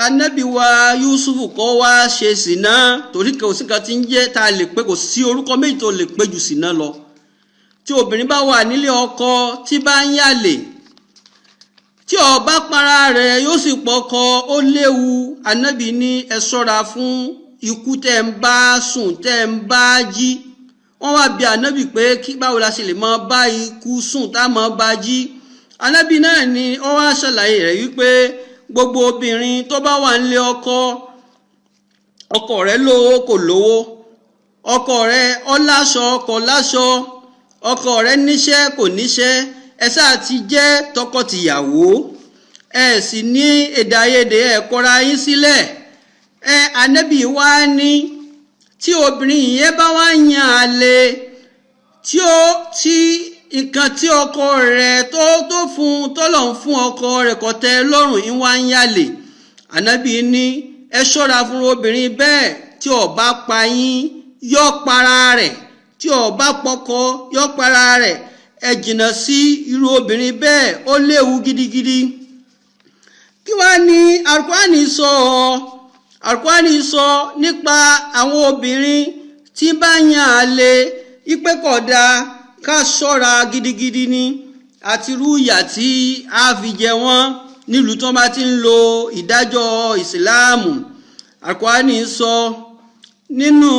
Ànábì wa Yusufu kọ́ wá ṣe sìná torí kò sí kan tí ń jẹ́ tá lè pé kò sí orúkọ méjì tó lè pé jù sìná lọ. Tí obìnrin bá wà nílé ọkọ tí bá ń yàlè tí ó bá para rẹ̀ yóò sì pọkọ ó léwu. Ànábì ní ẹ ṣọ́ra fún ikú tẹ́ ń bá sùn tẹ́ ń bá jí. Wọ́n wá bi Ànábì pé kí báwo la ṣe lè máa bá ikú sùn tá máa bá jí. Ànábì náà ni ó wá ṣàlàyé rẹ̀ wípé gbogbo obìnrin tó bá wà nílé ọkọ rẹ̀ lówó kò lówó, ọkọ rẹ̀ ó láṣọ kò láṣọ, ọkọ rẹ̀ níṣẹ́ kò níṣẹ́, ẹ sáà ti jẹ́ tọkọtìyàwó, ẹ sì ní èdèàìyedè ẹ kọra yín sílẹ̀. Ànábì wá ní tí obìnrin yẹn bá wá yan àlè tí nǹkan tí ọkọ rẹ̀ tó fún tọ́lọ́run fún ọkọ rẹ̀ kò tẹ́ lọ́rùn ń wá ń yàlè. Ànábì ní ẹ ṣọ́ra fún obìnrin bẹ́ẹ̀ tí ó bá pa yín yó para rẹ̀, tí ó bá pọkọ yó para rẹ̀. Ẹ jìnnà sí irú obìnrin bẹ́ẹ̀, ó léwu gidigidi. Kí wá ní Al-Qur'ani sọ nípa àwọn obìnrin tí bá yan àlè ipe kódà ká ṣọ́ra gidigidi ni àti rúyà tí a fi jẹ wọ́n nílùú tó bá ti ń lo ìdájọ́ ìsìláàmù. Al-Qur'ani sọ nínú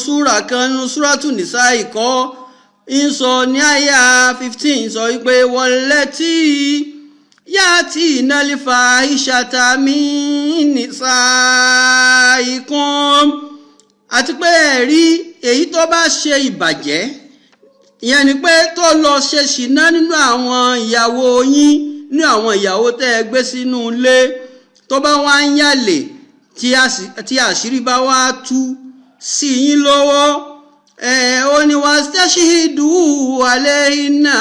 súrà kan nínú súrátù Nìsá ìkọ́ ń sọ ní àyà 15 sọ wípé wallati yatina al-fahishata min nisaikum, àti pé ẹ̀rí èyí tó bá ṣe ìbàjẹ́ ìyẹn ni pé tó lọ ṣe ṣìná nínú àwọn ìyàwó yín, nínú àwọn ìyàwó tẹ́ ẹ gbé sínú ilé, tó bá wá ń yàlè tí àṣírí bá wá tú sí yín lọ́wọ́, ó ní wastashhidu alayhinna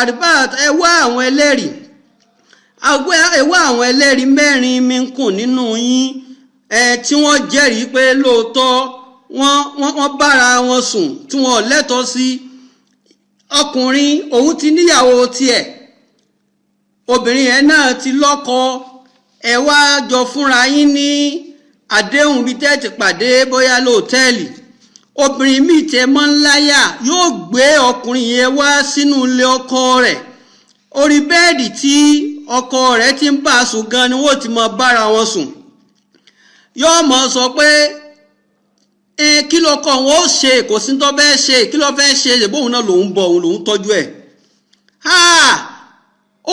arba'at, ẹ wá àwọn ẹlẹ́rìí mẹ́rin minkum nínú yín tí wọ́n jẹ́rìí pé lóòótọ́ wọ́n bára wọn sùn tí wọ́n lẹ́tọ̀ọ́ sí. Ọkùnrin òun ti níyàwó tiẹ̀, obìnrin yẹn náà ti lọ́kọ, ẹ wá jọ fúnra yín ní àdéhùn bí tẹ́ ti pàdé bóyá lóòtẹ́ẹ̀lì. Obìnrin míì tẹ́ mọ́ ńláyà yóò gbé ọkùnrin yẹn wá sínú ilé ọkọ rẹ̀, orí bẹ́ẹ̀dì tí ọkọ rẹ̀ ti ń bá a sùn gan ni wọ́n ti mọ bára wọn sùn. Yóò mọ̀ sọ pé kí lọkọ wọn ó ṣe, kò sí tó bẹ́ẹ̀ ṣe, kí ló fẹ́ ṣe bóun náà lòun bọ̀ òun lòun tọ́jú ẹ̀.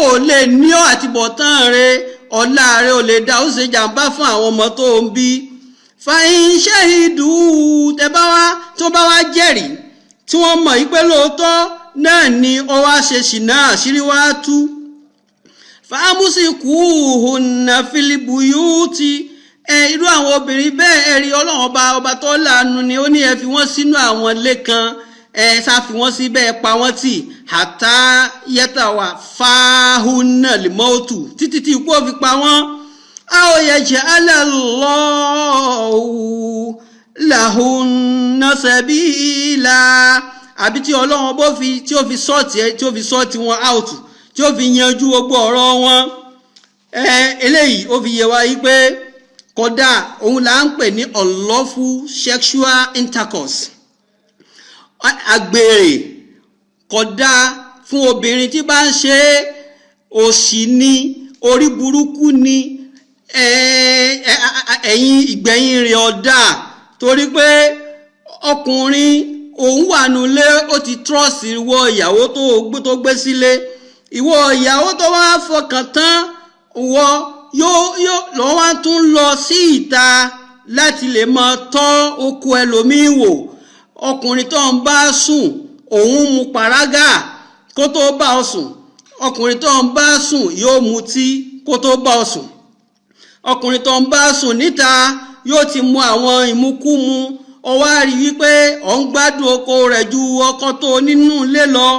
Ò lè ní ọ́ àtibọ̀tán rẹ̀, ọ̀la rẹ̀ ò lè dá, ó ṣe jàǹbá fún àwọn ọmọ tó ń bí. Fàyín ṣẹ́hìdù tó bá wá jẹ́rìí tí wọ́n mọ̀ yí pé lóòótọ́ náà ni ó wá ṣe ṣìnà àṣírí wá tú. Fàmúsìkúhùnà fìlìbùyútì, irú àwọn obìnrin bẹ́ẹ̀ ẹ̀rí Ọlọ́run ọba tó láàánú ni ó ní ẹ fi wọ́n sínú àwọn ilé kan, sá fi wọ́n síbẹ̀ pa wọ́n tì hatta yatawafahunna al-mautu, títí tí ikú ò fi pa wọ́n. Aw yaj'ala Allahu lahunna sabila, àbí tí Ọlọ́run tí ó fi sọ́ọ̀tì wọn out, tí ó fi yanjú gbogbo ọ̀rọ̀ wọn. Eléyìí ó fi yé wa yí pé kódà òun là ń pè ní unlawful sexual intercourse. Àgbèrè kódà fún obìnrin tí bá ń ṣe òṣì ni, orí burúkú ni, ìgbẹ̀yìn rẹ̀ ọ̀dà, torí pé ọkùnrin òun wà nulé ó ti trust ìwọ ìyàwó tó gbé sílé ìwọ ìyàwó tó wá fọkàn tán wọ yóò lọ wá tún lọ sí ìta láti lè máa tọ́ oko ẹlòmíì wò ọkùnrin tó ń bá sùn òun mu pàrágà kó tó bá ọ sùn ọkùnrin tó ń bá sùn yóò mutí kó tó bá ọ sùn ọkùnrin tó ń bá sùn níta yóò ti mu àwọn ìmukúmu ó wá rí wípé ó ń gbádùn oko rẹ̀ ju ọkọ tó nínú ilé lọ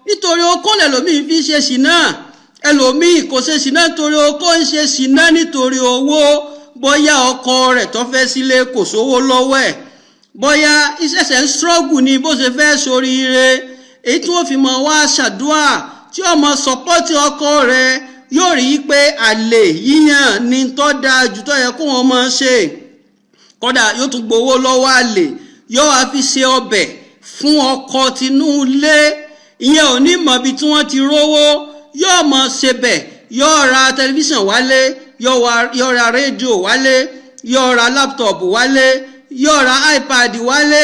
nítorí okó lẹ́lòmíì fi ṣe ṣìnà ẹlòmíì kò ṣe ṣìnà nítorí okó ń ṣe ṣìnà nítorí owó bóyá ọkọ rẹ̀ tó fẹ́ sílé kò sówó lọ́wọ́ ẹ̀ bóyá ìṣẹ̀ṣẹ̀ ń struggle ni bó ṣe fẹ́ ṣoríire èyí tí wọ́n fi mọ̀ wá ṣàdúà tí ọmọ sọpọ́tì ọkọ rẹ̀ yóò rí pé àlè yíyàn ní tó dáa jù tó yẹ kó wọn máa ṣe kódà yóò tún gbowó lọ́wọ́ àlè yóò wá fi ṣe ọbẹ̀ fún ọkọ tinú ilé ìyẹn ò ní mọ̀ bí tí wọ́n ti rówó yóò mọ̀ ṣe bẹ̀ yóò ra tẹlifíṣàn wálé yóò ra rédíò wálé yóò ra láptọ̀pù wálé yóò ra iPad wálé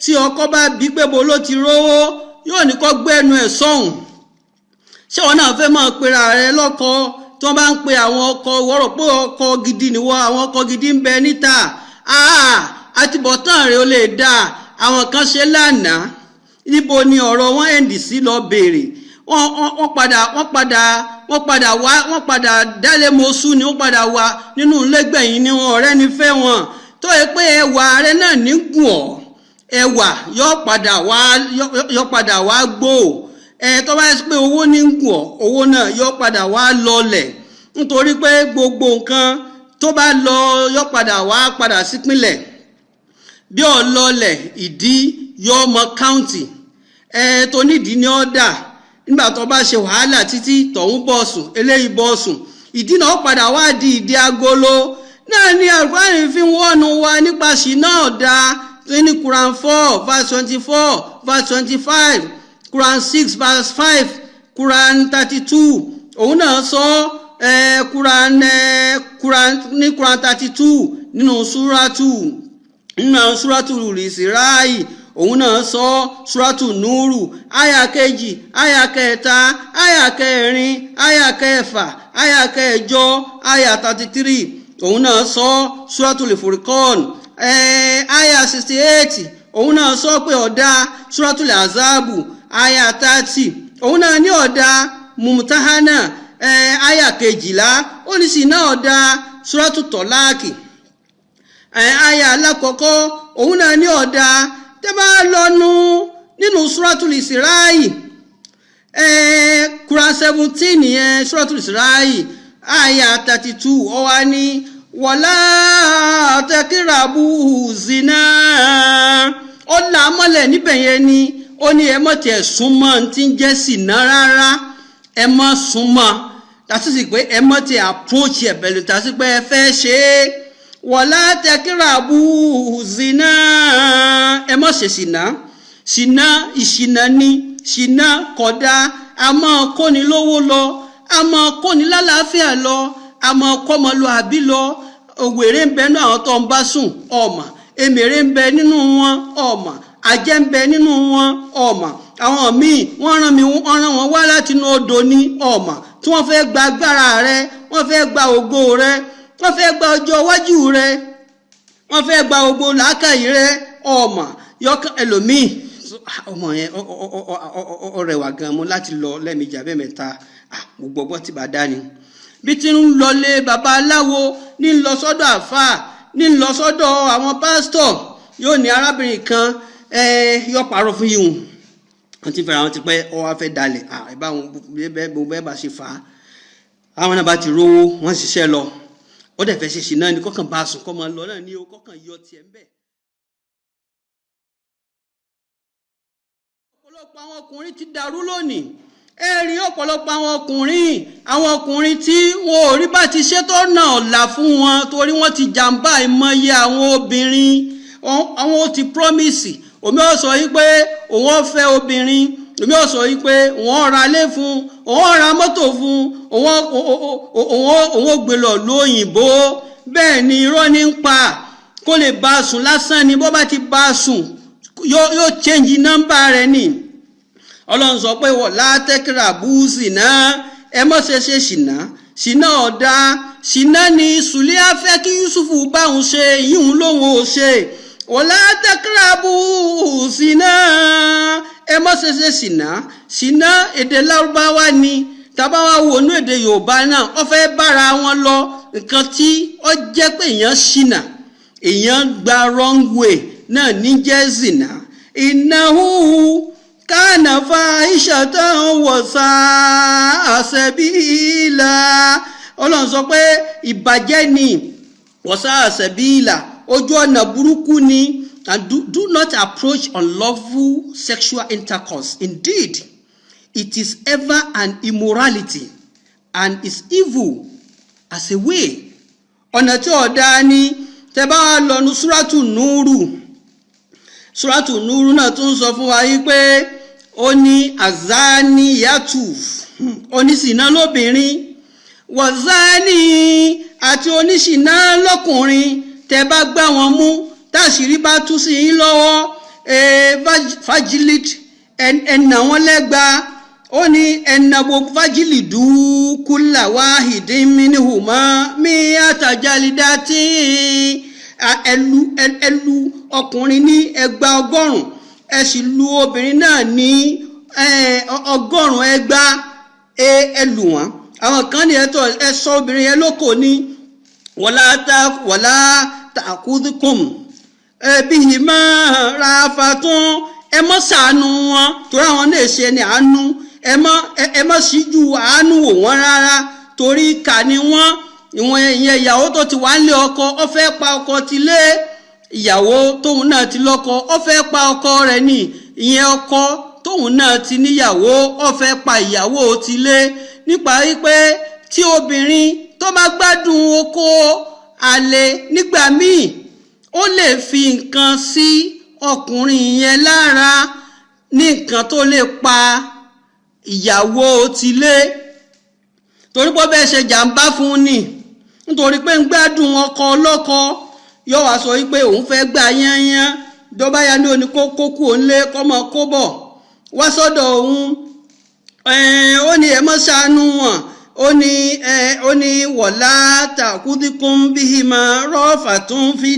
tí ọkọ bá bí pé bo ló ti rówó yóò ní kó gbẹ́nu ẹ̀ sọ́hùn ṣé wọn náà fẹ́ máa pera rẹ lọ́kọ tí wọ́n bá ń pe àwọn ọkọ wọ́rọ̀ pé ọkọ gidi nìwọ àwọn ọkọ gidi ń bẹ níta àtibọ̀tán rẹ̀ ó lè dá àwọn kan ṣe lánàá níbo ni ọ̀rọ̀ wọn ẹ̀ǹdì sí lọ béèrè wọ́n padà dálé mọ́sú ni wọ́n padà wá nínú lẹ́gbẹ̀yìn ni wọn ọ̀rẹ́ ní fẹ́ wọn tó yẹ pé ẹwà rẹ náà ní gùn ọ́ ẹwà yọ padà wá gbó tó bá yẹ pé owó ní gùn ọ́ owó náà yọ padà wá lọlẹ̀ nítorí pé gbogbo nǹkan tó bá lọ yọ padà sípínlẹ̀ bí ó lọlẹ̀ ìdí yọ ọmọ káùntì tó nídìí ní ọ̀dà nígbà tó bá ṣe wàhálà títí tọ̀hún bọ̀sùn eléyìí bọ̀sùn ìdí náà padà wá di ìdí agolo náà ni Al-Qur'ani fi wọ́nu wa nípa ṣìnà ọ̀dà ní Quran 4 verse 24 verse 25 Quran 6 verse 5 Quran 32 òun náà sọ Quran 32 nínú súrátù Ìsíráì òun náà sọ súrátù Núrù àyà kejì àyà kẹta àyà kẹrin àyà kẹfà àyà kẹjọ àyà 33 òun náà sọ súrátù Furqan àyà 68 òun náà sọ pé ọ̀dà súrátù Azabu àyà 30 òun náà ní ọ̀dà Mumtahana àyà kejìlá ó ní sí náà ọ̀dà súrátù Tọ́láàkì àyà alákọ̀ọ́kọ́ òun náà ní ọ̀dà tẹ́bá lọ́nu nínú súrátù Ìsíráì Quran 17 yẹn súrátù Ìsíráì àyà 32 ó wá ní wala takirabu zina ó là mọ́lẹ̀ níbẹ̀ yẹn ni ó ní ẹ mọ̀ tí ẹ̀ súnmọ́ tí ń jẹ́ sìnà rárá ẹ mọ̀ súnmọ́ tàbí sì pé ẹ mọ̀ tí approach ẹ̀ pẹ̀lú tàbí pé ẹ fẹ́ ṣe é wala takirabu zina ẹ mọ̀ ṣe ṣìnà ìṣìnà ni ṣìnà kódà a máa kóni lówó lọ a máa kóni lálàáfíà lọ a máa kọ́mọlúàbí lọ òwèrè ń bẹ nínú àwọn tó ń bá sùn ọmọ èmèrè ń bẹ nínú wọn ọmọ àjẹ́ ń bẹ nínú wọn ọmọ àwọn míì wọ́n rán wọn wá láti inú odò ní ọmọ tí wọ́n fẹ́ gba agbára rẹ wọ́n fẹ́ gba ògo rẹ wọ́n fẹ́ gba ọjọ́ iwájú rẹ wọ́n fẹ́ gba ògo làákàyè rẹ ọmọ yọkàn ẹlòmíì ọmọ yẹn ọrẹwà gan mo láti lọ lẹ́ẹ̀mejì abẹ́mẹ́ta gbogbo ọgbọ́n tí bá dání bí tí ń lọlé babaláwo ní lọ sọ́dọ̀ àfáà ní lọ sọ́dọ̀ àwọn pásítọ̀ yóò ní arábìnrin kan yọ pààrọ̀ fún yìí wọ́n ti fẹ́ra wọn ti pẹ́ ọ wá fẹ́ dalẹ̀ bẹ́ẹ̀ bá ṣe fà á àwọn náà bá ti rówó wọ́n ṣiṣẹ́ lọ ó dẹ̀ fẹ́ ṣe ṣì náà ní kọ́kàn bá sùn kọ́ máa lọ náà ní o kọ́kàn yọ tiẹ̀ ń bẹ̀. ọ̀pọ̀lọpọ̀ àwọn ọkùnrin ti dàrú lónìí rí ọ̀pọ̀lọpọ̀ àwọn ọkùnrin tí wọn ò rí bá ti ṣe tó náà là fún wọn torí wọ́n ti jàǹbá ìmọye àwọn obìnrin àwọn ó ti promise omi ó sọ yí pé òun ó fẹ́ obìnrin omi ó sọ yí pé òun ó ra ilé fún òun ó ra mọ́tò fún òun ó gbé lọ lóyìnbó bẹ́ẹ̀ ni irọ́ ní ń pa kó lè bá a sùn lásán ni bó bá ti bá a sùn yóò change number rẹ̀ ni Ọlọ́run sọ pé wala takrabu zina ẹ má ṣe ṣìnà ṣìnà ọ̀dá ṣìnà ni Sùlíà fẹ́ kí Yusufu báhùn ṣe yíhun lóhun ò ṣe wala takrabu zina ẹ má ṣe ṣìnà ṣìnà èdè Lárúbáwá ni tàbá wá wo inú èdè Yorùbá náà ó fẹ́ bára wọn lọ nǹkan tí ó jẹ́ pé èèyàn ṣìnà èèyàn gba wrong way náà ní jẹ́ zina innahu kana fahishatan wa sa'a sabila Ọlọ́run sọ pé ìbàjẹ́ ni wa sa'a sabila ojú ọ̀nà burúkú ni and do not approach unlawful sexual intercourse. Indeed, it is ever an immorality and is evil as a way. Ọ̀nà tí ọ̀dá ni tẹ́ bá lọ nu Suratu Nuru náà tún sọ fún wa yí pé ó ní azaniyatu oníṣìná lóbìnrin wazani àti oníṣìná lọ́kùnrin tẹ́ bá gbá wọn mú táṣìírí bá tú sí yín lọ́wọ́ fajilit ẹ̀nà wọn lẹ́gba ó ní ẹ̀nà gbogbo fajilidu kulla wahidin minhuma mi'ata jalidatin ẹlù ọkùnrin ní ẹgbà 100 ẹ sì lu obìnrin náà ní 100 ẹgbà ẹlù wọn àwọn kan ní ẹ̀tọ́ ẹ sọ obìnrin yẹn lóko ní wala ta'khudhukum bihima rafatun ẹ má ṣàánú wọn torí àwọn náà ṣe ní àánú ẹ má síjú àánú wò wọ́n rárá torí ìkà ni wọ́n ìwọ̀n ìyẹn ìyàwó tó ti wà nílé ọkọ ó fẹ́ pa ọkọ ti lé ìyàwó tóun náà ti lọ́kọ ó fẹ́ pa ọkọ rẹ̀ ní ìyẹn ọkọ tóun náà ti níyàwó ó fẹ́ pa ìyàwó ti lé nípa wípé tí obìnrin tó bá gbádùn oko àlè nígbà míì ó lè fi nǹkan sí ọkùnrin yẹn lára ní nǹkan tó lè pa ìyàwó ti lé torí pé bẹ́ẹ̀ ṣe jàǹbá fún ni nítorí pé ń gbádùn ọkọ ọlọ́kọ yóò wá sọ wípé òun fẹ́ gbà yányán dọ́báyá ní oní kókó òǹlé kọ́mọ kó bọ̀ wá sọ́dọ̀ òun ó ní ẹ má ṣàánú wọn ó ní wala ta'khudhukum bihima rafatun fi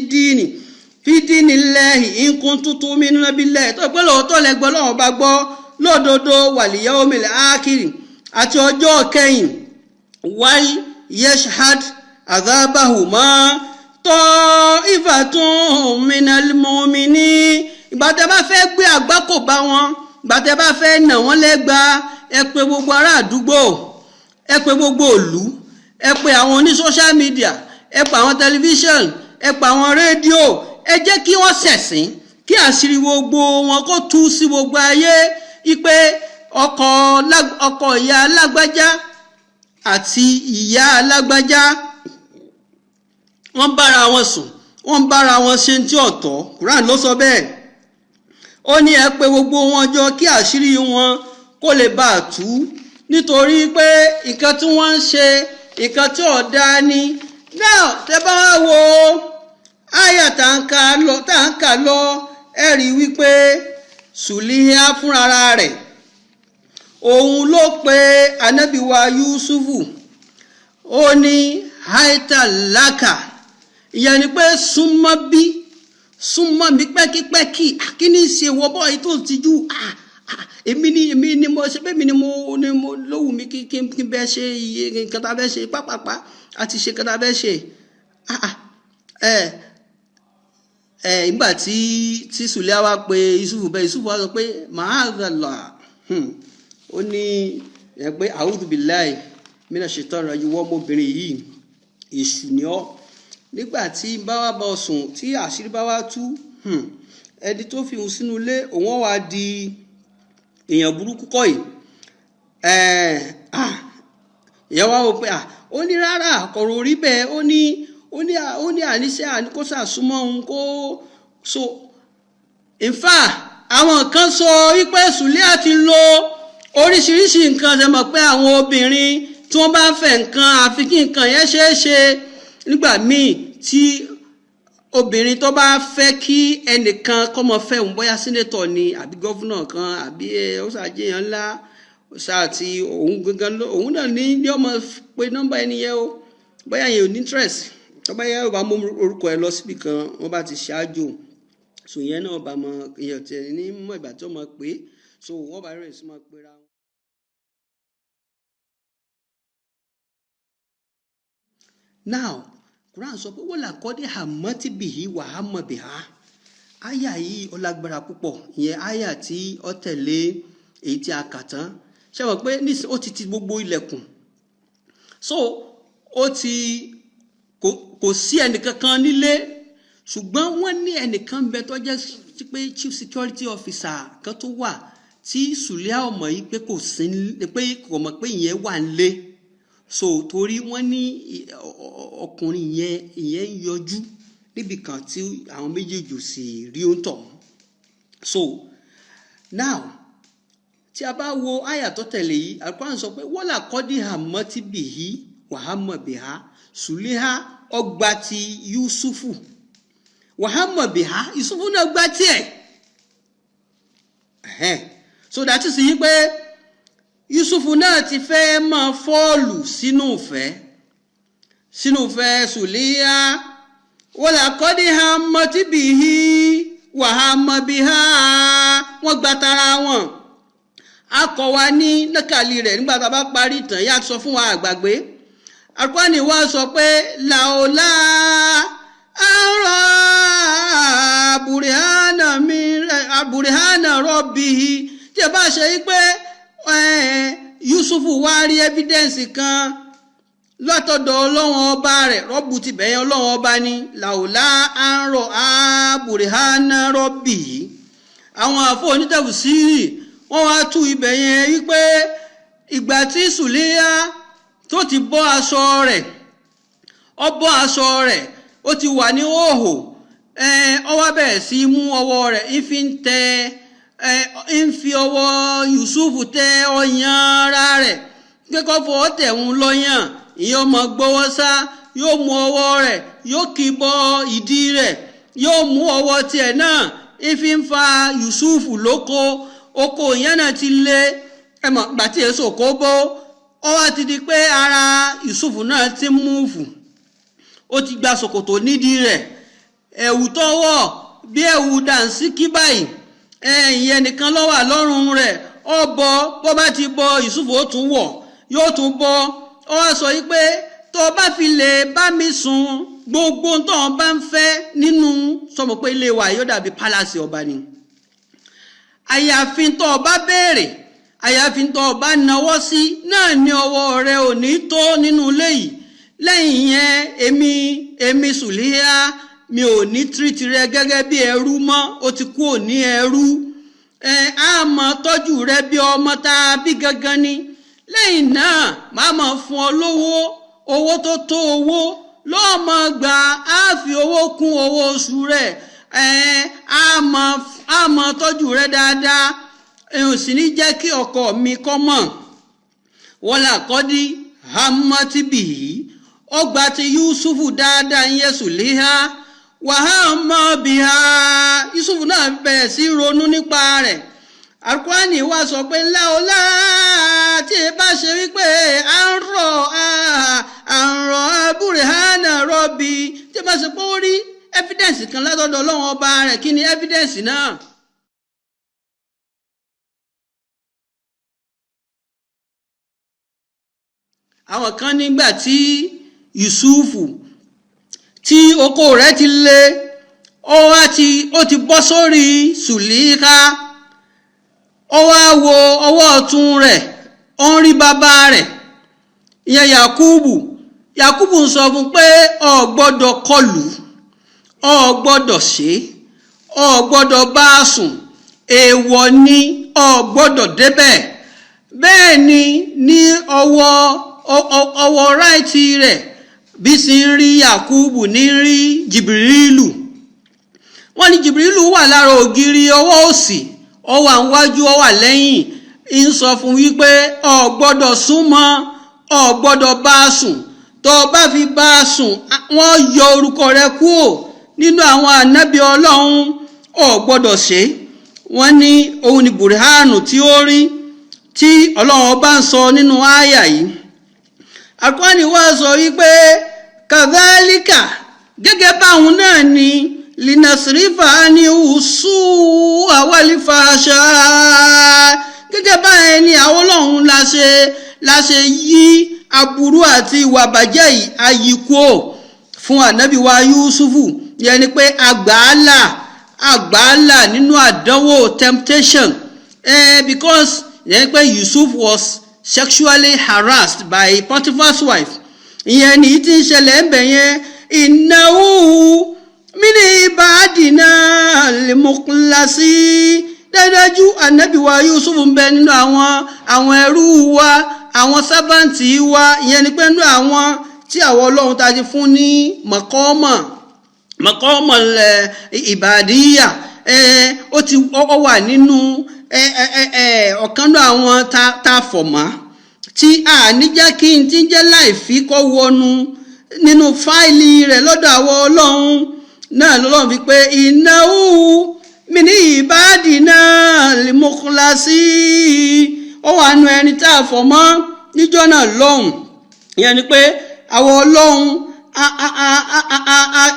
dinillahi in kuntum tu'minuna billahi tó pé lóòótọ́ lẹ́gbọ́ lọ́wọ́ bá gbọ́ lódodo wal yawmil akhir àti ọjọ́ kẹyìn wal yashhad adhabahuma ta'ifatun minal mu'minin ìgbà tẹ́ bá fẹ́ gbé àgbákò bá wọn ìgbà tẹ́ bá fẹ́ nà wọ́n lẹ́gba ẹ pè gbogbo ará àdúgbò ẹ pè gbogbo ìlú ẹ pè àwọn oní social media ẹ pè àwọn tẹlifíṣàn ẹ pè àwọn rédíò ẹ jẹ́ kí wọ́n ṣẹ̀sìn kí àṣírí gbogbo wọn kó tú sí gbogbo ayé ipe ọkọ ìyá alágbájá àti ìyá alágbájá wọ́n bára wọn sùn wọ́n bára wọn ṣe tí ọ̀tọ̀ Quran ló sọ bẹ́ẹ̀ ó ní ẹ pè gbogbo wọn jọ kí àṣírí wọn kó lè bá a tú nítorí pé nǹkan tí wọ́n ń ṣe nǹkan tí ò dáa ni náà tẹ́ bá wo àyà tá ń kà lọ ẹ rí wípé Sùlíà fúnra rẹ̀ òun ló pe ànábì wa Yusufu ó ní haita laka ìyẹn ni pé súnmọ́ mi pẹ́kípẹ́kí kí ni ṣe wọ́ bọ́ èyí tó ti jú èmi ni mo ṣe pé mi ni mo lówù mí kí n bẹ́ ṣe iye nǹkan tá a bẹ́ ṣe pápápá àti ṣe nǹkan tá a bẹ́ ṣe ìgbà tí Sùlíà wá pé Yusufu bẹ́ẹ̀ Yusufu wá sọ pé ma'azallah ó ní pé a'udhu billahi minash shaitani rajim wọ́n ọmọbìnrin yìí èṣù ni ọ́ nígbà tí bá wá bá ọ sùn tí àṣírí bá wá tú ẹni tó fi hùn sínú ilé òun wá di èèyàn burúkú kọ́ yìí ìyẹn wá wò pé ó ní rárá kọ̀rọ̀ orí bẹ́ẹ̀ ó ní àníṣe kó ṣàsúnmọ́ òun kó so in fact àwọn kan sọ wípé Sùlíà ti lo oríṣiríṣi nǹkan ṣe mọ̀ pé àwọn obìnrin tí wọ́n bá fẹ́ nǹkan àfi kí nǹkan yẹn ṣeé ṣe nígbà míì tí obìnrin tó bá fẹ́ kí ẹnìkan kó mọ fẹ́ òun bóyá sínétọ̀ ni àbí gọ́fúnà kan àbí ó ṣàjẹyàn ńlá ṣáà tí òun gangan òun náà ní ọmọ pé nọ́mbà ẹni yẹn o bóyá yẹn ò ní interest tó bá yẹ ọba mú orúkọ ẹ lọ síbi kan wọ́n bá ti ṣáájú so yẹn náà bá mọ èèyàn tẹ̀ ní mọ̀ ìgbà tó mọ̀ pé so wọ́n bá rẹ̀ sí máa pera wọn. Now Quran sọ pé wọ́n là kọ́ dé àmọ́tí bìí wà á mọ̀ bìí ha àyà yìí ó lágbára púpọ̀ ìyẹn àyà tí ó tẹ̀lé èyí tí a kà tán ṣe wọ́n pé nísìnyí ó ti ti gbogbo ilẹ̀kùn so ó ti kò sí ẹnìkankan nílé ṣùgbọ́n wọ́n ní ẹnìkan bẹ tó jẹ́ pé chief security officer kan tó wà tí Sùlíà ọmọ yìí pé kò sí pé kò mọ̀ pé ìyẹn wà nílé so torí wọ́n ní ọkùnrin ìyẹn ń yọjú níbi kan tí àwọn méjèèjì ò sì rí ó ń tọ̀ so now tí a bá wo àyà tó tẹ̀lé yìí Al-Qur'an sọ pé wọ́n là kọ́ dí àmọ́ tí bìí wàhámọ̀ bìhá Sùlíà ọgbà ti Yusufu wàhámọ̀ bìhá Yusufu náà gbà tiẹ̀ so that is yí pé Yusufu náà ti fẹ́ máa fọ́ọ̀lù sínú ìfẹ́ Sùlíà wọ́n là kọ́ dí àmọ́ tí bìí wàhámọ̀ bìhá wọ́n gbà tara wọn akọ wa ní nákàlí rẹ̀ nígbà tá a bá parí ìtàn yá sọ fún wa àgbàgbé Al-Qur'ani wa sọ pé làólá àrà burihana rọ́bì tí ẹ bá ṣe yí pé Yusufu wá rí evidence kan látọ̀dọ̀ Ọlọ́run ọba rẹ̀ rọ́bù ti bẹ̀yẹn Ọlọ́run ọba ní làólá àrà burihana rọ́bì àwọn àfọ onítẹ̀wùsírì wọ́n wá tú ibẹ̀ yẹn wípé ìgbà tí Sùlíà tó ti bọ́ aṣọ rẹ̀ ó ti wà ní òhò ó wá bẹ̀rẹ̀ sí mú ọwọ́ rẹ̀ ń fi ọwọ́ Yusufu tẹ ọyàn ara rẹ̀ kíkọ́ fọwọ́ tẹ̀hún lọ́yàn ìyẹn ọmọ gbọ́wọ́ sá yóò mú ọwọ́ rẹ̀ yóò kì bọ ìdí rẹ̀ yóò mú ọwọ́ tiẹ̀ náà ń fa Yusufu lóko oko ìyẹn náà ti lé ẹmọ gbàtí èso kó bó ọ wá ti di pé ara Yusufu náà ti múùfù ó ti gba ṣòkòtò nídìí rẹ̀ ẹ̀wù tọwọ́ bí ẹ̀wù dànsíkí báyìí ìyẹn nìkan ló wà lọ́rùn rẹ̀ ọ bọ bó bá ti bọ Yusufu ó tún wọ̀ yóò tún bọ ọ wá sọ yìí pé tó bá fi lè bá mi sùn gbogbo tó ń bá ń fẹ́ nínú sọmọ pé ilé wa yóò dàbí pálásì ọba ni àyàfi tó bá béèrè àyàfi tó bá nawọ́ sí náà ní ọwọ́ rẹ̀ ò ní tó nínú ilé yìí lẹ́yìn yẹn èmi Sùlíà mi ò ní tírìtì rẹ gẹ́gẹ́ bí ẹrú mọ́ ó ti kú òní ẹrú a máa tọ́jú rẹ bí ọmọ tá a bí gangan ni lẹ́yìn náà máa máa fún ọ owó tó tó owó lọ́ọ́ máa gbà á fi owó kún owó oṣù rẹ̀ a máa tọ́jú rẹ dáadáa èèyàn sì ní jẹ́ kí ọkọ mi kọ́ mọ̀ wọ́n là kọ́ dí hamatibi ọgbà ti Yusufu dáadáa ń yẹ Sùlíà wàhámà bíhá Yusufu náà bẹ̀rẹ̀ sí ronú nípa rẹ̀ Al-Qur'ani wá sọ pé láọlá tí ẹ bá ṣe wípé à ń rọ burihana rọ́bì tí ẹ bá ṣe pé ó rí evidence kan látọ̀dọ̀ Ọlọ́run ọba rẹ̀ kí ni evidence náà. àwọn kan nígbà tí Yusufu tí oko rẹ̀ ti lé ó ti bọ́ sórí Sùlíà ó wá wo ọwọ́ ọ̀tún rẹ̀ ó ń rí bàbá rẹ̀ ìyẹn Yakubu ń sọ fún pé o gbọ́dọ̀ kọlù o gbọ́dọ̀ ṣe o gbọ́dọ̀ bá sùn èèwọ̀ ni o gbọ́dọ̀ débẹ̀ bẹ́ẹ̀ ni ní ọwọ́ ráìtì rẹ̀ bí sì ń rí Yakubu ní rí Jìbìrìlù wọ́n ní Jìbìrìlù wà lára ògiri ọwọ́ òsì ó wà níwájú ó wà lẹ́yìn ń sọ fún wípé o gbọ́dọ̀ súnmọ́ o gbọ́dọ̀ bá sùn tó bá fi bá sùn wọ́n yọ orúkọ rẹ̀ kúrò nínú àwọn ànábì Ọlọ́run ò gbọ́dọ̀ ṣe. Wọ́n ní òun ni burhanu tí ó rí tí Ọlọ́run ọba ń sọ nínú àyà yìí. Al-Qur'ani wá sọ wípé kadhalika gẹ́gẹ́ báwọn náà ni linasrifa ni usu awalifasha gẹ́gẹ́ báyẹn ni àwọn Ọlọ́run la ṣe yí aburú àti ìwà bàjẹ́ yìí ayíkó fún ànábì wa Yusufu. Yẹn ni pé àgbàálà nínú àdánwò temptation because yẹn pé Yusuf was sexually harassed by Potiphar's wife. Ìyẹn ni tí ń ṣẹlẹ̀ ń bẹ̀ yẹn innahu min ibadina al-mukhlasi dájú ànábì wa Yusuf ń bẹ nínú àwọn ẹrú wa àwọn sábàǹtì wa. Ìyẹn ni pé nínú àwọn tí àwọn Ọlọ́run ta ti fún ní maqama ìbàdíyà ó wà nínú ọ̀kan náà àwọn tá fọ̀ mọ́ tí a ní jẹ́ kí n ti jẹ́ láìfí kọ́ wọnú nínú fáìlì rẹ̀ lọ́dọ̀ àwọn Ọlọ́run náà lọ́lọ́run fi pé innahu min ibadina al-mukhlasi ó wà nù ẹni tá a fọ̀ mọ́ níjọ́ náà lọ́hùn. Ìyẹn ni pé àwọn Ọlọ́run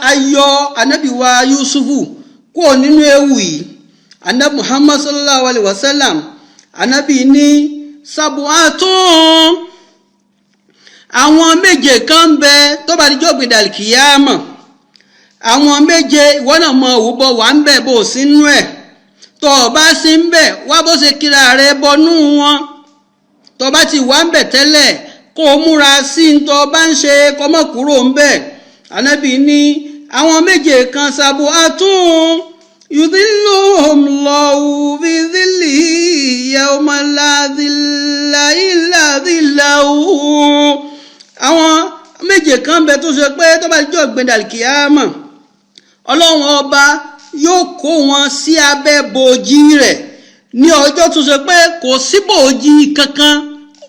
ayọ̀ ànábì wa Yusufu kúrò nínú ewu yìí. Ànábì Muhammad sallallahu alaihi wasallam ànábì ní sabuatun àwọn méje kan ń bẹ tó bá dijọ́ gbèdàlì kìyàmọ̀. Àwọn méje ìwọ náà mọ òwúbọ wà ń bẹ bó sí nú ẹ̀ tó bá sí ń bẹ wá bó ṣe kíra rẹ bọnú wọn. Tó bá ti wà ń bẹ tẹ́lẹ̀ kó múra sí ń tó bá ń ṣe kọmọ kúrò ń bẹ. Ànábì ní àwọn méje kan sabuatun yudhilluhumullahu fi dhillihi yawma la dhilla illa dhilluhu. Àwọn méje kan bẹ tó ṣe pé tó bá jọ gbẹ̀dàlì kìyàmọ̀ Ọlọ́run ọba yóò kó wọn sí abẹ́ bòjì rẹ̀ ní ọjọ́ tó ṣe pé kò sí bòjì kankan,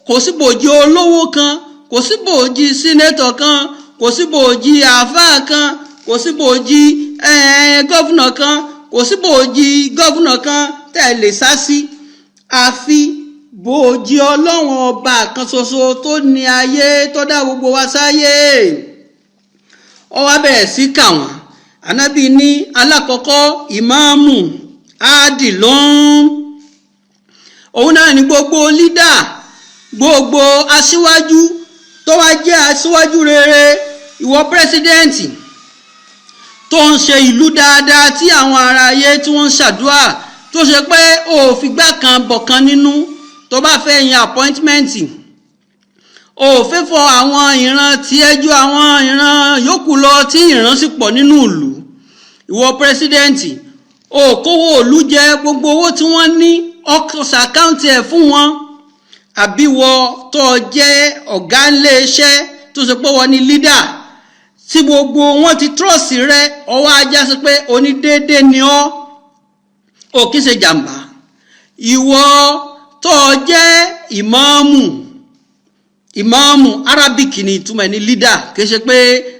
kò sí bòjì olówó kan, kò sí bòjì sínétọ̀ kan, kò sí bòjì àáfàá kan, kò sí bòjì gọ́fúnà kan, kò sí bòjì gọ́fúnà kan tẹ̀lé sásí àfi bòjì Ọlọ́run ọba kan ṣoṣo tó ní ayé tó dá gbogbo wa sáyé. Ó wá bẹ̀rẹ̀ sí kà wọ́n. Ànábì ní alákọ̀ọ́kọ́ ìmáàmù adìlọ́n. Òun náà ni gbogbo lídà, gbogbo aṣíwájú tó wá jẹ́ aṣíwájú rere. Ìwọ pírẹsidẹ́ǹtì tó ń ṣe ìlú dáadáa tí àwọn ará ayé tí wọ́n ń ṣàdúrà tó ṣe pé ó fìgbà kan bọ̀kan nínú tó bá fẹ́ yan appointment ó fẹ́ fọ àwọn ìran tí ẹjọ́ àwọn ìran yòókù lọ tí ìran sì pọ̀ nínú ìlú. Ìwọ pírẹsidẹ́ǹtì ó kówó ìlú jẹ gbogbo owó tí wọ́n ní ọkọ̀ọ̀sà àkáǹtì ẹ̀ fún wọn. Àbíwọ tó jẹ́ ọ̀gá ilé iṣẹ́ tó ṣe pé wọ́n ní leader tí gbogbo wọn ti trust rẹ ọwọ́ ajá sí pé onídéédé ni ọ́ ò kí ṣe jàǹbá. Ìwọ tó jẹ́ ìmáàmù Arabic ni ìtumọ̀ ní leader kì í ṣe pé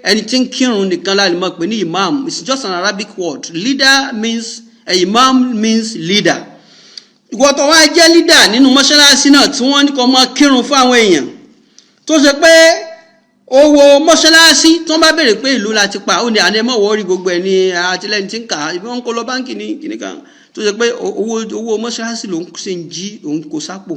ẹni tí ń kírun nìkan láti mọ̀ pé ní imam. It's just an Arabic word. Leader means imam means leader. Ìwọ tó wá jẹ́ leader nínú mọ́ṣáláṣí náà tí wọ́n ní kó máa kírun fún àwọn èèyàn tó ṣe pé owó mọ́ṣáláṣí tó bá bèrè pé ìlú láti pa ó ní àdémọ̀ wọ́ọ́rí gbogbo ẹ̀ ní àtìlẹ́yìn tí ń kà á ibi wọn kó lọ báńkì ní kìnnìkan tó ṣe pé owó mọ́ṣáláṣí ló ń ṣe ń jí òun kò sápò.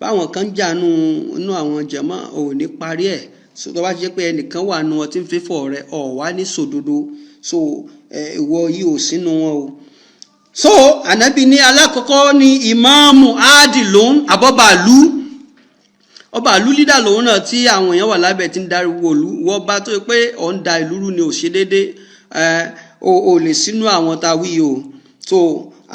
Báwọn kan jà nínú àwọn jàmá ò ní parí ẹ̀ so tó bá jẹ́ pé ẹnìkan wà nù ọtí ń fẹ́fọ̀ rẹ̀ ọ̀ wá ní sòdodo so ìwọ yìí ò sínú wọn o. So ànábì ní alákọ̀ọ́kọ́ ní ìmáàmù adìlún àbọ̀bàlú. Ọba ìlú lídà lòun náà tí àwọn èèyàn wà lábẹ́ tí ń darí wòlú wọ́n bá tó pé ọ̀ ń da ìlú rú ni ò ṣe déédé o lè sínú àwọn tá a wí o. So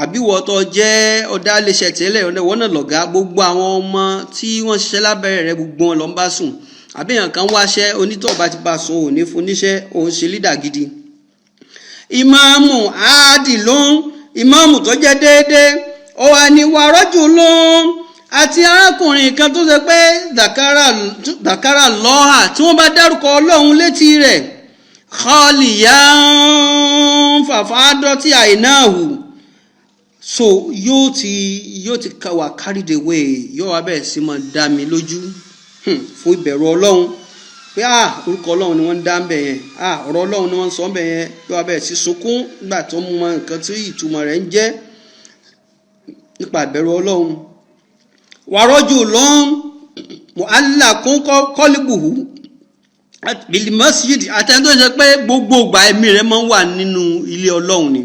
àbíwọ̀ tó jẹ́ ọ̀dà iléeṣẹ́ tẹ́lẹ̀ wọ́n náà lọ̀gá gbogbo àwọn ọmọ tí wọ́n ṣiṣẹ́ lábẹ́rẹ́ rẹ̀ gbogbo wọn ló ń bá sùn. Àbíyàn kan wáṣẹ́ onítọ̀ bá ti bá sùn òní fún níṣẹ́ òun ṣe lídà gidi. Ìmáàmù adìlún ìmáàmù tó jẹ́ déédé ó wà ní wàrọ́jù lóhùn àti arákùnrin kan tó ṣe pé dàkárà lọ́hà tí wọ́n bá dárúkọ Ọlọ́run létí rẹ̀ khaliyan fafadati ainahu. So yóò ti wà carried away, yóò wá bẹ̀rẹ̀ sí máa dá mi lójú fún ìbẹ̀rù Ọlọ́run pé orúkọ Ọlọ́run ni wọ́n ń dá ń bẹ̀ yẹn, ọ̀rọ̀ Ọlọ́run ni wọ́n ń sọ ń bẹ̀ yẹn, yóò wá bẹ̀rẹ̀ sí sunkún nígbà tó mú mọ nǹkan tí ìtumọ̀ rẹ̀ ń jẹ́ nípa ìbẹ̀rù Ọlọ́run. wa rajulun mu'allaqun qalbuhu bil masjid, àtẹ̀ntó ṣe pé gbogbo ìgbà ẹ̀mí rẹ̀ máa ń wà nínú ilé Ọlọ́run ni,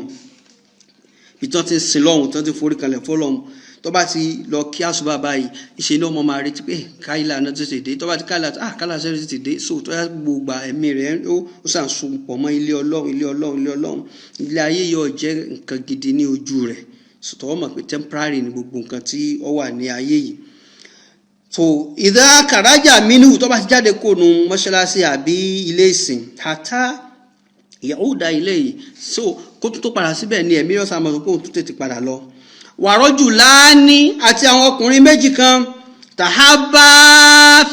ìtàn ti sin lọ́hùn, ìtàn ti forí kalẹ̀ fọ́lọ́hùn. Tó bá ti lọ kí àsùbá báyìí, ìṣe ní ọmọ máa retí pé káyìlá náà ti dé. Tó bá ti káyìlá sẹ́rí ti dé. So tó yá gbogbo ẹ̀mí rẹ̀ ó sàn sun pọ̀ mọ́ ilé Ọlọ́run, ilé Ọlọ́run, ilé Ọlọ́run. Ilé ayé yóò jẹ́ nǹkan gidi ní ojú rẹ̀. So tó mọ̀ pé temporary ni gbogbo nǹkan tí ó wà ní ayé yìí. So ìdá kàrájà mínú tó bá ti jáde kó nu mọ́ṣáláṣí àbí ilé ìsìn hàtá Yahuda ilé yìí, so kó tó padà síbẹ̀ ni ẹ̀mí ọ̀sán àmọ́ kó tó tètè padà lọ. Wàrọ́jù láání àti àwọn ọkùnrin méjì kan tàhábà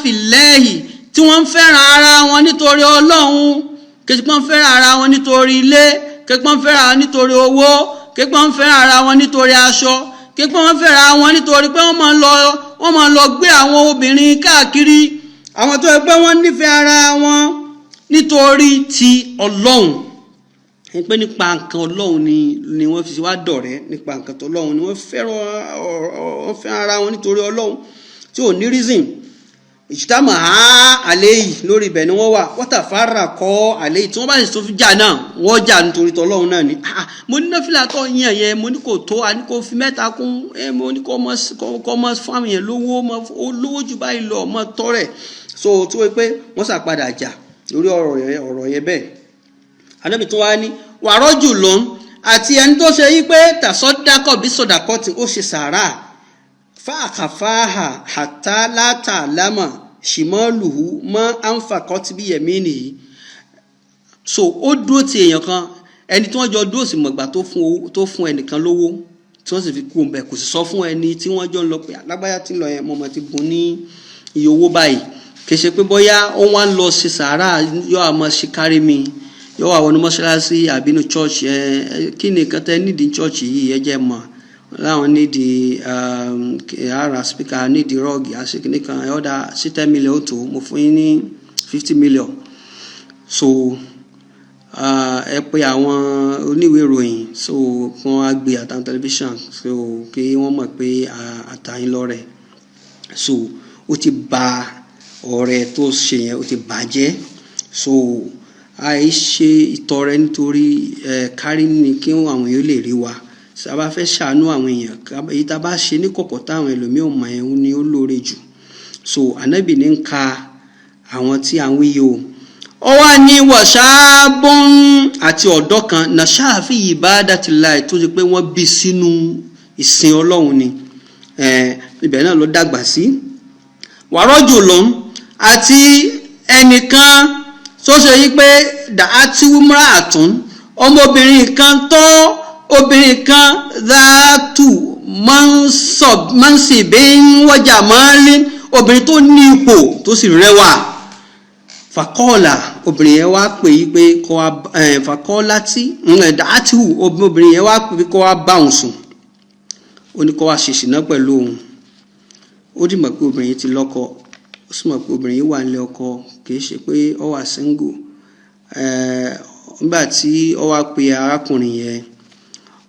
fìlẹ́hì tí wọ́n ń fẹ́ràn ara wọn nítorí Ọlọ́run, kẹ́sìpọ́n fẹ́ràn ara wọn nítorí ilé, kẹ́sìpọ́n fẹ́ràn ara wọn nítorí owó, kẹ́sìpọ́n fẹ́ràn ara wọn nítorí aṣọ, kẹ́sìpọ́n fẹ́ràn ara wọn nítorí pé wọ́n máa lọ gbé àwọn obìnrin káàkiri. Àwọn tó yẹ pé wọ́n nífẹ̀ẹ́ ara wọn nítorí ti Ọlọ́run, pé nípa nǹkan Ọlọ́run ni wọ́n fi wá dọ̀rẹ́, nípa nǹkan tó Ọlọ́run ni wọ́n fẹ́ràn ara wọn nítorí Ọlọ́run tí ò ní reason. Ìjítàmọ̀ àlẹ́ yìí lórí ibẹ̀ ni wọ́n wà, wọ́tàfàrà kọ́ àlẹ́ yìí tí wọ́n bá sì tó fi jà náà wọ́n jà nítorí tọ́lọ́run náà ni. Mo ní náfìlà tó yàn yẹn, mo ní kò tó, a ní kò fi 3 kún, mo ní kò mọ fáwọn yẹn lówó jù báyìí lọ mọ́ tọ́rẹ̀. So tí wọ́n pé wọ́n sàpadà jà lórí ọ̀rọ̀ yẹn bẹ́ẹ̀. Ànábì tó wá ní wàrọ́jù lọ́n àti ẹni tó ṣe yí pé tàṣọ́dákọ̀ bí sọ̀dàkọ́tì ó ṣe sàárà fáàkàfáàhà hàtà látàlámà ṣìmọ́lùhù mọ́ àǹfàkọ́tì bí yẹ̀mí nìyí. So ó dúró ti èèyàn kan, ẹni tí wọ́n jọ dúró sí mọ̀gbà tó fún ẹnìkan lówó tí wọ́n sì fi kú ọ̀bẹ, kò sì sọ fún ẹni tí wọ́n jọ ń lọ pé alágbáyà tí ń lọ yẹn mọ̀mọ́ ti bùn ní iye owó báyìí. Kì í ṣe pé bóyá ó wá ń lọ ṣe sàárà yóò àmọ́ ṣe kárí mi, yóò wà wọnú mọ́ṣáláṣí àbí inú church. Kí ni nǹkan tẹ́ nídìí church yìí ẹ jẹ́ mọ̀, láwọn nídìí ara speaker, nídìí rọ́ọ̀gì àṣekínní kan ọ̀dà sí 10 million ó tó, mo fún yín ní 50 million. So ẹ pé àwọn oníwèé ìròyìn so kí wọ́n á gbé àtàwọn tẹlifíṣàn so kí wọ́n mọ̀ pé àtàyìn lọ́rẹ̀. So ó ti ba ọ̀rẹ́ tó ṣe yẹn ó ti bàjẹ́. So àìṣe ìtọrẹ nítorí kárí ni kí àwọn èèyàn lè rí wa. Sábà fẹ́ ṣàánú àwọn èèyàn, èyí tá a bá ṣe ní kọ̀kọ̀ táwọn ẹlòmíì ò mọ̀ ẹ̀ ni ó lóore jù. So Ànábì ní ń ka àwọn tí à ń wí yìí o. Ó wá ní wàṣáàbọ̀n àti ọ̀dọ́ kan nàṣàfi ibadatillah tó ṣe pé wọ́n bí sínú ìsìn Ọlọ́run ni, ibẹ̀ náà ló dàgbà sí. Wàrọ́jù lọ́n àti ẹnìkan tó ṣe yí pé dàátí wúmúrà àtún ọmọbìnrin kan tó obìnrin kan dáàtù mọ́nsìbín wọ́jà mọ́lí, obìnrin tó ní ipò tó sì rẹwà. Fàkọ́ọ̀là obìnrin yẹn wá pè yí pé kọ́ wá fàkọ́ọ̀lá tí dàátì obìnrin yẹn wá pè pé kọ́ wá bá òun sùn, ó ní kọ́ wá ṣe ṣìnà pẹ̀lú òun. Ó dì mọ̀ pé obìnrin yìí ti lọ́kọ, ó sì mọ̀ pé obìnrin yìí wà nílé ọkọ, kìí ṣe pé ó wà single. Nígbà tí ó wá pe arákùnrin yẹn,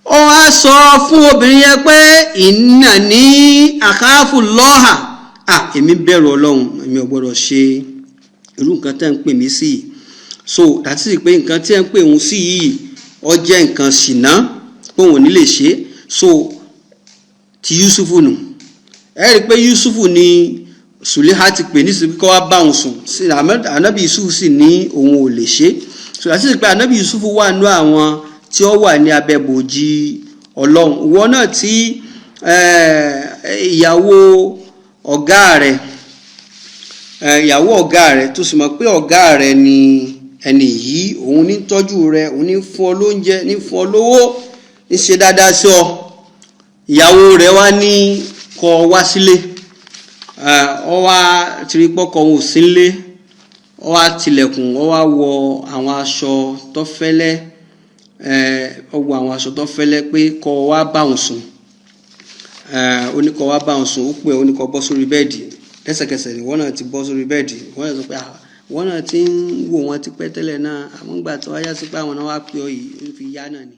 ó wá sọ fún obìnrin yẹn pé ìnà ní àkáàfù lọ́hà, èmi bẹ̀rù Ọlọ́run, èmi ò gbọ́dọ̀ ṣe irú nǹkan tẹ́ ń pè mí sí. So dàtí sí pé nǹkan tí ẹ ń pè òun sí yìí ó jẹ́ nǹkan ṣìnà pé òun ò ní lè ṣe. So ti Yusufu nù, ẹ rí i pé Yusufu ni Sùlẹ́hà ti pè ní síbi kọ́ wá bá òun sùn, Ànábì Yusufu sì ní òun ò lè ṣe. So dàtí sí pé Ànábì Yusufu wà nú àwọn tí ó wà ní abẹ́ bòjì Ọlọ́run. Ìwọ náà tí ìyàwó ọ̀gá rẹ̀ tó sì mọ̀ pé ọ̀gá rẹ̀ ni ẹni yìí, òun ní tọ́jú rẹ̀, òun ní fún ọ lóúnjẹ, ní fún ọ lówó, ní ṣe dáadáa sí ọ. Ìyàwó rẹ̀ wá ní kó wá sílé, ọ wá tìrí pọ́kọ òun ò sí nílé, ó wá tilẹ̀kùn, ó wá wọ àwọn aṣọ tó fẹ́lẹ́, ó wọ àwọn aṣọ tó fẹ́lẹ́ pé kó wá bá òun sùn. Ó ní kó wá bá òun sùn, ó pè ó ní kó bọ́ sórí bẹ́ẹ̀dì. Lẹ́sẹ̀kẹsẹ̀ ni wọ́n náà ti bọ́ sórí bẹ́ẹ̀dì. Wọ́n náà sọ pé wọ́n náà ti ń wò wọ́n ti pẹ́ tẹ́lẹ̀ náà, àmọ́ ìgbà tó wáyá sí pé àwọn náà wá pè ọ yìí, ó fi yá náà ni.